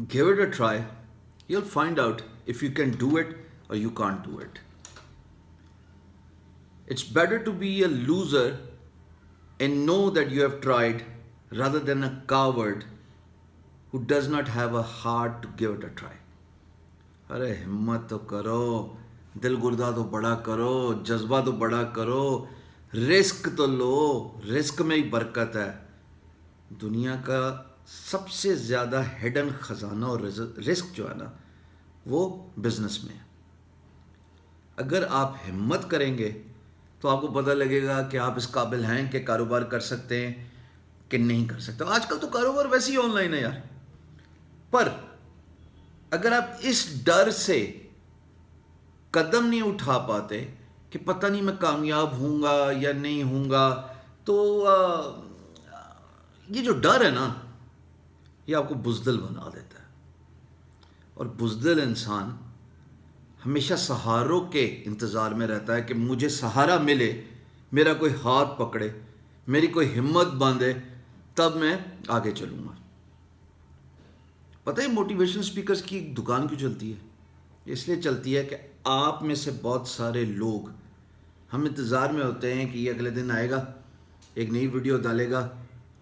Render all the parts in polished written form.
Give it a try. You'll find out if you can do it or you can't do it. It's better to be a loser and know that you have tried rather than a coward who does not have a heart to give it a try. अरे हिम्मत तो करो, दिल गुर्दा तो बड़ा करो, जज्बा तो बड़ा करो, रिस्क तो लो, रिस्क में ही बरकत है. दुनिया का सबसे ज़्यादा हिडन ख़जाना और रिस्क जो है ना, वो बिजनेस में है. अगर आप हिम्मत करेंगे तो आपको पता लगेगा कि आप इस काबिल हैं कि कारोबार कर सकते हैं कि नहीं कर सकते. आजकल तो कारोबार वैसे ही ऑनलाइन है यार. पर अगर आप इस डर से कदम नहीं उठा पाते कि पता नहीं मैं कामयाब हूँगा या नहीं हूँगा, तो ये जो डर है ना, ये आपको बुज़दिल बना देता है. और बुज़दिल इंसान हमेशा सहारों के इंतज़ार में रहता है कि मुझे सहारा मिले, मेरा कोई हाथ पकड़े, मेरी कोई हिम्मत बांधे, तब मैं आगे चलूँगा. पता है मोटिवेशन स्पीकर्स की एक दुकान क्यों चलती है? इसलिए चलती है कि आप में से बहुत सारे लोग हम इंतज़ार में होते हैं कि ये अगले दिन आएगा, एक नई वीडियो डालेगा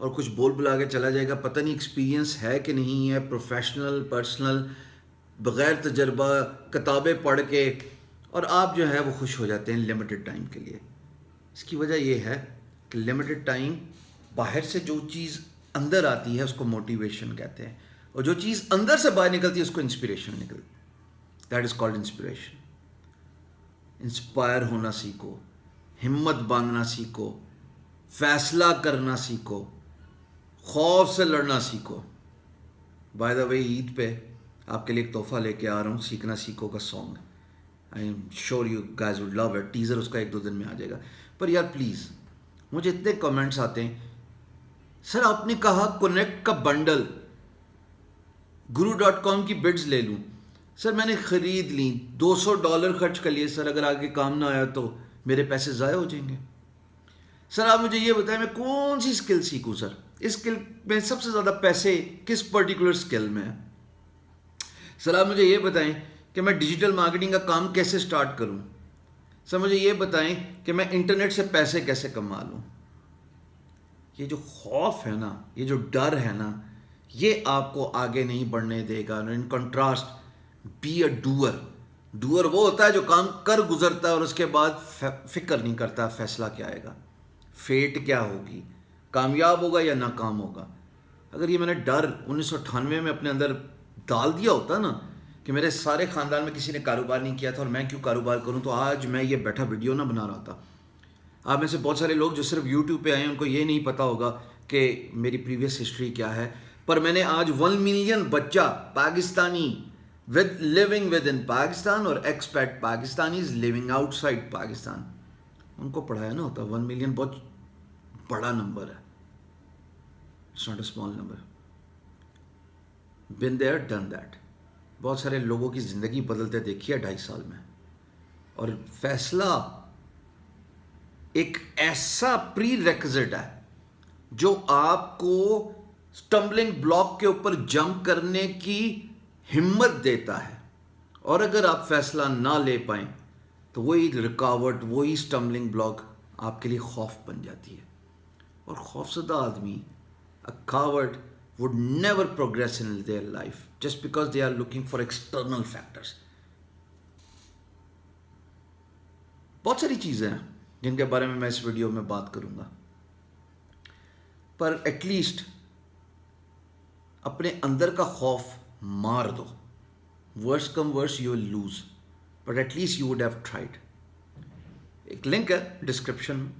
और कुछ बोल बुला के चला जाएगा. पता नहीं एक्सपीरियंस है कि नहीं है, प्रोफेशनल, पर्सनल, बग़ैर तजर्बा, किताबें पढ़ के, और आप जो है वो खुश हो जाते हैं लिमिटेड टाइम के लिए. इसकी वजह ये है कि लिमिटेड टाइम, बाहर से जो चीज़ अंदर आती है उसको मोटिवेशन कहते हैं, और जो चीज़ अंदर से बाहर निकलती है उसको इंस्पिरेशन निकलती है. That is called inspiration. Inspire होना सीखो, हिम्मत बांधना सीखो, फैसला करना सीखो, खौफ से लड़ना सीखो. बाय द वे, ईद पे आपके लिए एक तोहफ़ा लेके आ रहा हूँ, सीखना सीखो का song. I am sure you guys would love it. Teaser उसका 1-2 दिन में आ जाएगा. पर यार प्लीज़, मुझे इतने कमेंट्स आते हैं, सर आपने कहा कनेक्ट का बंडल guru.com की बिड्स ले लूँ. सर मैंने ख़रीद ली, $200 खर्च कर लिए. सर अगर आगे काम ना आया तो मेरे पैसे ज़ाया हो जाएंगे. सर आप मुझे ये बताएं मैं कौन सी स्किल सीखूं. सर इस स्किल में सबसे ज़्यादा पैसे किस पर्टिकुलर स्किल में है. सर आप मुझे ये बताएं कि मैं डिजिटल मार्केटिंग का काम कैसे स्टार्ट करूं. सर मुझे ये बताएं कि मैं इंटरनेट से पैसे कैसे कमा लूं. ये जो खौफ है ना, ये जो डर है ना, ये आपको आगे नहीं बढ़ने देगा. In contrast, be a doer. Doer वो होता है जो काम कर गुजरता है और उसके बाद फिक्र नहीं करता फैसला क्या आएगा, फेट क्या होगी, कामयाब होगा या नाकाम होगा. अगर ये मैंने डर 1998 में अपने अंदर डाल दिया होता ना कि मेरे सारे ख़ानदान में किसी ने कारोबार नहीं किया था और मैं क्यों कारोबार करूं, तो आज मैं ये बैठा वीडियो ना बना रहा था. आप में से बहुत सारे लोग जो सिर्फ यूट्यूब पे आए हैं उनको ये नहीं पता होगा कि मेरी प्रीवियस हिस्ट्री क्या है. पर मैंने आज 1 मिलियन बच्चा Pakistani with living with in Pakistan और expat Pakistanis living outside Pakistan, उनको पढ़ाया ना होता. 1 मिलियन बहुत बड़ा नंबर है. It's not a small number. Been there done that. बहुत सारे लोगों की ज़िंदगी बदलते देखी है 2.5 साल में. और फैसला एक ऐसा प्री रेक्विजिट है जो आपको स्टम्बलिंग ब्लॉक के ऊपर जंप करने की हिम्मत देता है. और अगर आप फैसला ना ले पाएं तो वही रुकावट, वही स्टम्बलिंग ब्लॉक आपके लिए खौफ बन जाती है. और खौफजदा आदमी, a coward, would never progress in their life just because they are looking for external factors. बहुत सारी चीज़ें हैं जिनके बारे में मैं इस वीडियो में बात करूंगा, पर एटलीस्ट अपने अंदर का खौफ मार दो. Worse come worse you will lose, but at least you would have tried. एक लिंक है डिस्क्रिप्शन में.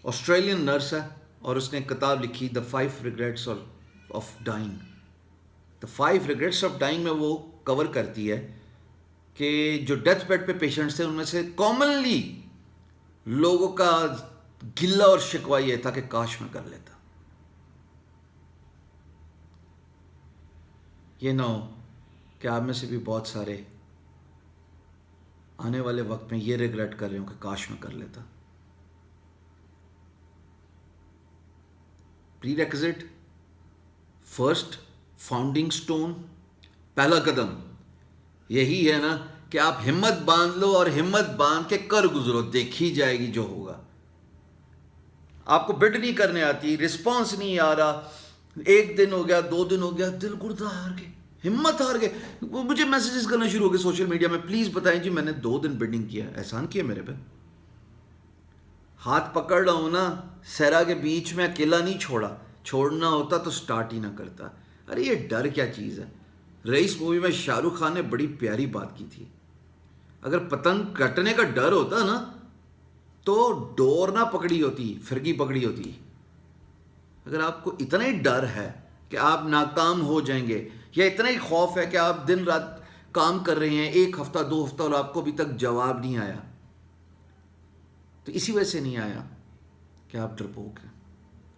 ऑस्ट्रेलियन नर्स है और उसने एक किताब लिखी, the 5 regrets of dying. The 5 regrets of dying में वो कवर करती है कि जो डेथ बेड पे पेशेंट्स थे उनमें से कॉमनली लोगों का गिल्ला और शिकवा ये था कि काश मैं कर लेता. ये ना हो कि आप में से भी बहुत सारे आने वाले वक्त में ये रिग्रेट कर रहे हो कि काश मैं कर लेता. Pre requisite, first founding stone, पहला कदम यही है ना कि आप हिम्मत बांध लो और हिम्मत बांध के कर गुजरो, देखी जाएगी जो होगा। आपको बिड नहीं करने आती, रिस्पॉन्स नहीं आ रहा, 1 दिन हो गया, 2 दिन हो गया, दिल गुर्दा हार गए, हिम्मत हार गए, वो मुझे मैसेजेस करना शुरू हो गए सोशल मीडिया में, प्लीज बताएं जी मैंने 2 दिन बिडिंग किया, एहसान किया मेरे पे, हाथ पकड़ रहा हूं ना, सहरा के बीच में अकेला नहीं छोड़ा, छोड़ना होता तो स्टार्ट ही ना करता। अरे ये डर क्या चीज़ है? रईस मूवी में शाहरुख खान ने बड़ी प्यारी बात की थी, अगर पतंग कटने का डर होता ना तो डोर ना पकड़ी होती, फिरकी पकड़ी होती। अगर आपको इतना ही डर है कि आप नाकाम हो जाएंगे, या इतना ही खौफ है कि आप दिन रात काम कर रहे हैं 1 हफ्ता 2 हफ्ता और आपको अभी तक जवाब नहीं आया, तो इसी वजह से नहीं आया कि आप डरपोक हैं।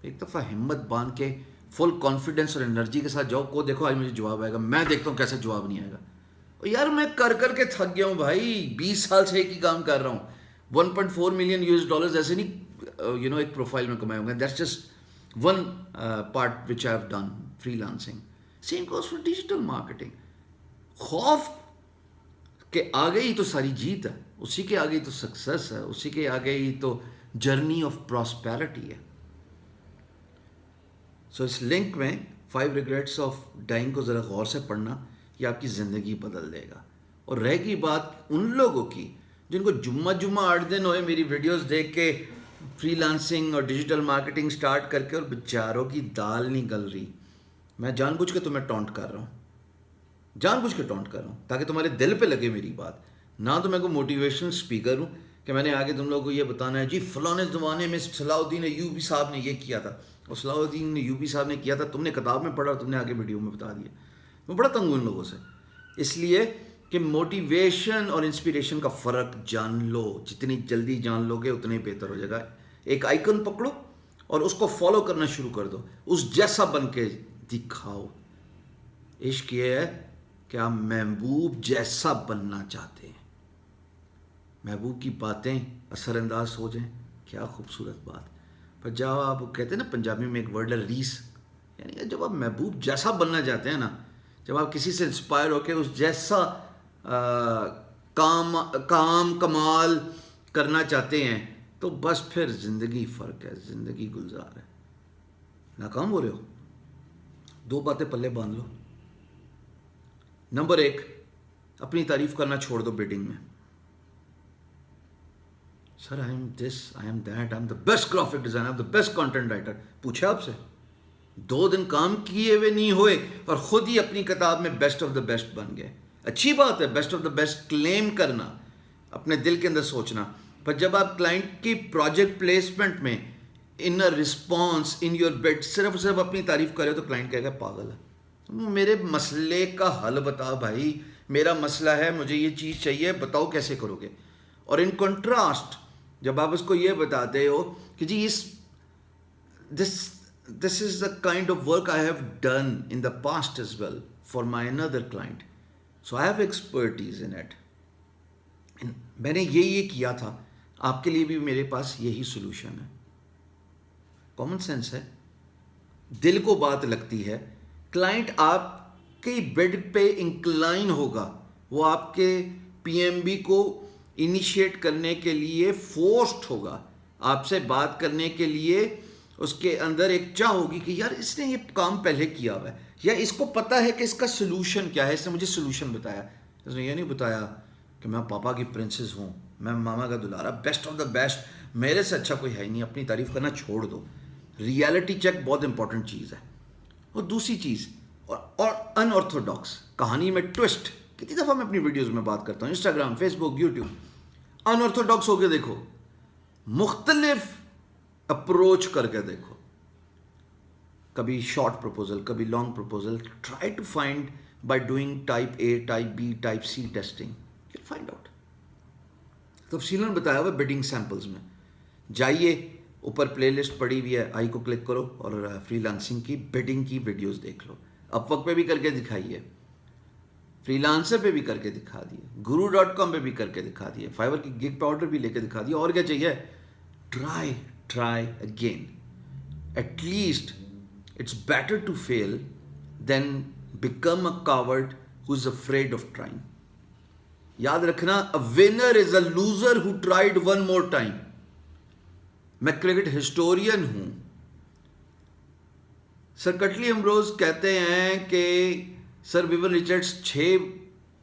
एक दफ़ा हिम्मत बांध के फुल कॉन्फिडेंस और एनर्जी के साथ जाओ, को देखो आज मुझे जवाब आएगा, मैं देखता हूँ कैसे जवाब नहीं आएगा। और यार मैं कर के थक गया हूँ भाई, 20 साल से एक ही काम कर रहा हूँ, 1.4 मिलियन US डॉलर्स ऐसे नहीं एक प्रोफाइल में कमाए होंगे, that's just one part which I have done, freelancing. Same goes for digital marketing. खौफ के आगे ही तो सारी जीत है, उसी के आगे ही तो सक्सेस है, उसी के आगे ही तो जर्नी ऑफ प्रॉस्पेरिटी है। सो इस लिंक में 5 रिग्रेट्स ऑफ डाइंग को ज़रा गौर से पढ़ना, ये आपकी ज़िंदगी बदल देगा। और रह गई बात उन लोगों की जिनको जुम्मा 8 दिन हुए मेरी वीडियोस देख के फ्रीलांसिंग और डिजिटल मार्केटिंग स्टार्ट करके और बेचारों की दाल नहीं गल रही, मैं जानबूझ के तुम्हें टॉन्ट कर रहा हूँ, जानबूझ के टॉन्ट कर रहा हूँ ताकि तुम्हारे दिल पे लगे मेरी बात। ना तो मैं कोई मोटिवेशनल स्पीकर हूँ कि मैंने आगे तुम लोगों को ये बताना है जी फलाने ज़माने में सलाहुद्दीन अय्यूबी साहब ने ये किया था और सलाहुद्दीन अय्यूबी साहब ने किया था, तुमने किताब में पढ़ा और तुमने आगे वीडियो में बता दिया। मैं बड़ा तंग हूँ इन लोगों से, इसलिए कि मोटिवेशन और इंस्पिरेशन का फ़र्क जान लो, जितनी जल्दी जान लोगे उतने बेहतर हो जाएगा। एक आइकन पकड़ो और उसको फॉलो करना शुरू कर दो, उस जैसा बन के दिखाओ। इश्क ये है कि आप महबूब जैसा बनना चाहते हैं, महबूब की बातें असरअंदाज हो जाएं, क्या खूबसूरत बात। पर जब आप कहते हैं ना पंजाबी में एक वर्ड है रीस, यानी कि जब आप महबूब जैसा बनना चाहते हैं ना, जब आप किसी से इंस्पायर होकर उस जैसा काम कमाल करना चाहते हैं, तो बस फिर ज़िंदगी फ़र्क है, ज़िंदगी गुलजार है। नाकाम हो रहे हो, 2 बातें पल्ले बांध लो। नंबर 1, अपनी तारीफ करना छोड़ दो बिडिंग में। Sir I am this, I am that, I am the best graphic designer, I am the best content writer. पूछा आपसे? 2 दिन काम किए हुए नहीं हुए और ख़ुद ही अपनी किताब में बेस्ट ऑफ द बेस्ट बन गए। अच्छी बात है best of the best claim करना, अपने दिल के अंदर सोचना, पर जब आप क्लाइंट की प्रोजेक्ट प्लेसमेंट में in a response in your bid सिर्फ अपनी तारीफ करे तो क्लाइंट कहेगा पागल है। मेरे मसले का हल बता भाई, मेरा मसला है, मुझे ये चीज़ चाहिए, बताओ कैसे करोगे। और इन कंट्रास्ट जब आप उसको ये बताते हो कि जी this is the kind of work I have done in the past as well for my another client, so I have expertise in it, मैंने ये किया था, आपके लिए भी मेरे पास यही सोल्यूशन है। कॉमन सेंस है, दिल को बात लगती है, क्लाइंट आपके बिड पे इंक्लाइन होगा, वो आपके पीएमबी को इनिशिएट करने के लिए फोर्स्ड होगा, आपसे बात करने के लिए उसके अंदर एक चाह होगी कि यार इसने ये काम पहले किया हुआ है, या इसको पता है कि इसका सोल्यूशन क्या है, इसने मुझे सोल्यूशन बताया। इसने ये नहीं बताया कि मैं पापा की प्रिंसेस हूँ, मैं मामा का दुलारा, बेस्ट ऑफ द बेस्ट, मेरे से अच्छा कोई है ही नहीं, अपनी तारीफ करना छोड़ दो। रियलिटी चेक बहुत इंपॉर्टेंट चीज़ है। और दूसरी चीज़, और अनऑर्थोडॉक्स कहानी में ट्विस्ट, कितनी दफ़ा मैं अपनी वीडियोज़ में बात करता हूँ, इंस्टाग्राम, फेसबुक, यूट्यूब, अनऑर्थोडॉक्स होके देखो, मुख्तलिफ अप्रोच करके देखो, कभी शॉर्ट प्रपोजल, कभी long proposal, try to find by doing type A, type B, type C testing, you find out. तफसीलन बताया हुआ बिडिंग सैंपल्स में, जाइए ऊपर प्लेलिस्ट पड़ी हुई है, आई को क्लिक करो और फ्रीलांसिंग की बिडिंग की वीडियोस देख लो। अपवर्क पे भी करके दिखाइए, फ्रीलांसर पे भी करके दिखा दिए, guru.com पे भी करके दिखा दिए, फाइवर की गिग पाउडर भी लेके दिखा दिया। और क्या चाहिए? Try again. At least it's better to fail than become a coward who is afraid of trying. یاد رکھنا, a winner is a loser who tried one more time. میں کرکٹ ہسٹورین ہوں. سر کٹلی امبروز کہتے ہیں کہ سر ویون رچرڈس 6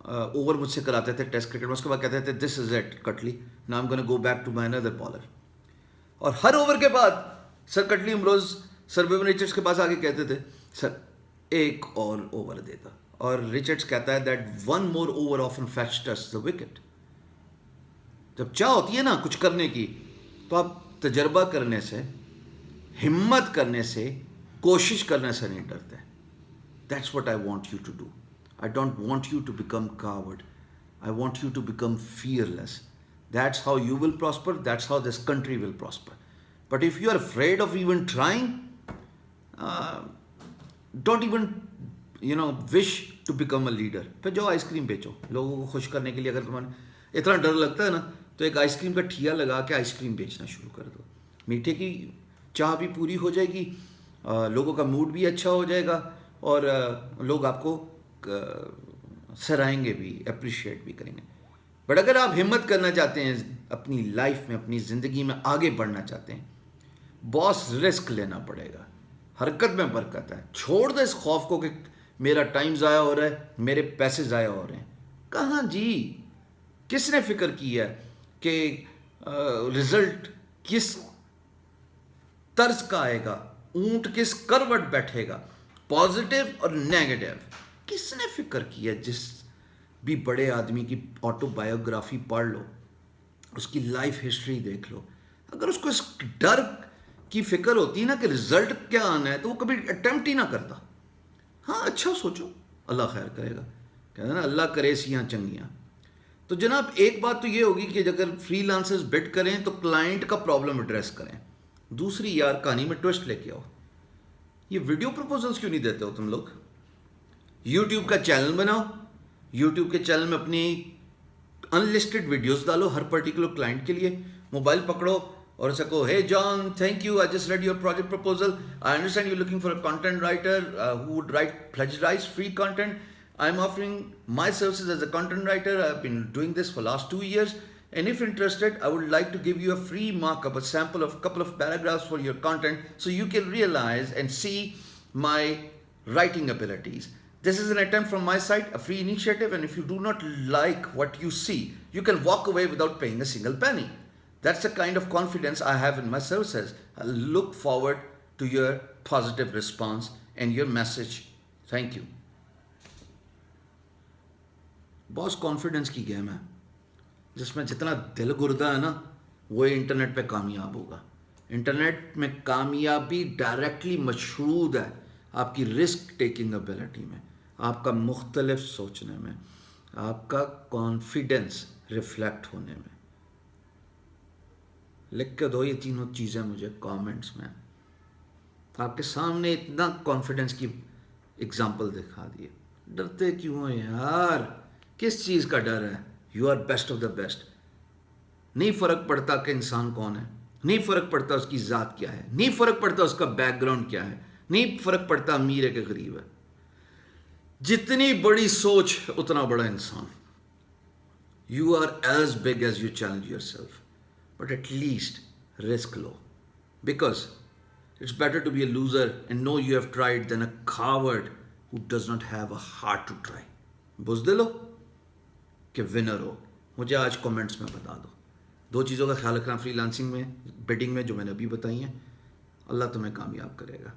اوور مجھ سے کراتے تھے ٹیسٹ کرکٹ میں, اس کے بعد کہتے تھے دس از اٹ کٹلی, now I am gonna go back to my another bowler. اور ہر اوور کے بعد سر کٹلی امبروز سر ویون رچرڈس کے پاس آ کے کہتے تھے سر ایک اور اوور دیتا, اور رچرڈس کہتا ہے that one more over often fetched us the wicket. جب چاہ ہوتی ہے نا کچھ کرنے کی, تو آپ تجربہ کرنے سے, ہمت کرنے سے, کوشش کرنے سے نہیں ڈرتے. That's what I want you to do. I don't want you to become coward. I want you to become fearless. That's how you will prosper. That's how this country will prosper. But if you are afraid of even trying, don't even, wish to become a leader. پھر جو ice cream بیچو لوگوں کو خوش کرنے کے لیے. اگر تمہیں اتنا ڈر لگتا ہے نا, تو ایک آئس کریم کا ٹھیا لگا کے آئس کریم بیچنا شروع کر دو. میٹھے کی چاہ بھی پوری ہو جائے گی, لوگوں کا موڈ بھی اچھا ہو جائے گا, اور لوگ آپ کو سرائیں گے بھی, اپریشیٹ بھی کریں گے. بٹ اگر آپ ہمت کرنا چاہتے ہیں اپنی لائف میں, اپنی زندگی میں آگے بڑھنا چاہتے ہیں, باس رسک لینا پڑے گا. حرکت میں برکت ہے. چھوڑ دو اس خوف کو کہ میرا ٹائم ضائع ہو رہا ہے, میرے پیسے ضائع ہو رہے ہیں. کہاں جی, کس نے فکر کی ہے کہ رزلٹ کس طرز کا آئے گا, اونٹ کس کروٹ بیٹھے گا, پازیٹیو اور نیگیٹو. کس نے فکر کی ہے؟ جس بھی بڑے آدمی کی آٹو بایوگرافی پڑھ لو, اس کی لائف ہسٹری دیکھ لو, اگر اس کو اس ڈر کی فکر ہوتی نا کہ رزلٹ کیا آنا ہے, تو وہ کبھی اٹیمپٹ ہی نہ کرتا. ہاں اچھا سوچو, اللہ خیر کرے گا. کہتے ہیں نا اللہ کرے سیاں چنگیاں. تو جناب ایک بات تو یہ ہوگی کہ اگر فری لانسرز بٹ کریں تو کلائنٹ کا پرابلم ایڈریس کریں. دوسری یار کہانی میں ٹوسٹ لے کے آؤ. یہ ویڈیو پروپوزلس کیوں نہیں دیتے ہو تم لوگ؟ یوٹیوب کا چینل بناؤ, یوٹیوب کے چینل میں اپنی ان لسٹڈ ویڈیوز ڈالو ہر پرٹیکولر کلائنٹ کے لیے. موبائل پکڑو اور اسے کہو, hey John, thank you, I just read your project proposal. I understand you're looking for a content writer who would write plagiarized free content. I'm offering my services as a content writer. I've been doing this for last 2 years. And if interested, I would like to give you a free markup, a sample of a couple of paragraphs for your content, so you can realize and see my writing abilities. This is an attempt from my side, a free initiative, and if you do not like what you see, you can walk away without paying a single penny. That's the kind of confidence I have in my services. I look forward to your positive response and your message. Thank you. بہت confidence کی game ہے, جس میں جتنا دل گردہ ہے نا, وہ انٹرنیٹ پہ کامیاب ہوگا. انٹرنیٹ میں کامیابی ڈائریکٹلی مشروط ہے آپ کی رسک ٹیکنگ ابیلٹی میں, آپ کا مختلف سوچنے میں, آپ کا کانفیڈنس ریفلیکٹ ہونے میں. لکھ کے دو یہ تینوں چیزیں مجھے کامنٹس میں. آپ کے سامنے اتنا کانفیڈنس کی اگزامپل دکھا دیے. ڈرتے کیوں ہیں یار؟ کس چیز کا ڈر ہے؟ You are best of the best. نہیں فرق پڑتا کہ انسان کون ہے, نہیں فرق پڑتا اس کی ذات کیا ہے, نہیں فرق پڑتا اس کا بیک گراؤنڈ کیا ہے, نہیں فرق پڑتا امیر ہے کہ غریب ہے. جتنی بڑی سوچ اتنا بڑا انسان. You are as big as you challenge yourself. But at least risk low, because it's better to be a loser and know you have tried than a coward who does not have a heart to try. بزدل ہو کہ winner ہو؟ مجھے آج comments میں بتا دو. 2 چیزوں کا خیال رکھنا فری لانسنگ میں, بیڈنگ میں, جو میں نے ابھی بتائی ہیں. اللہ تمہیں کامیاب کرے گا.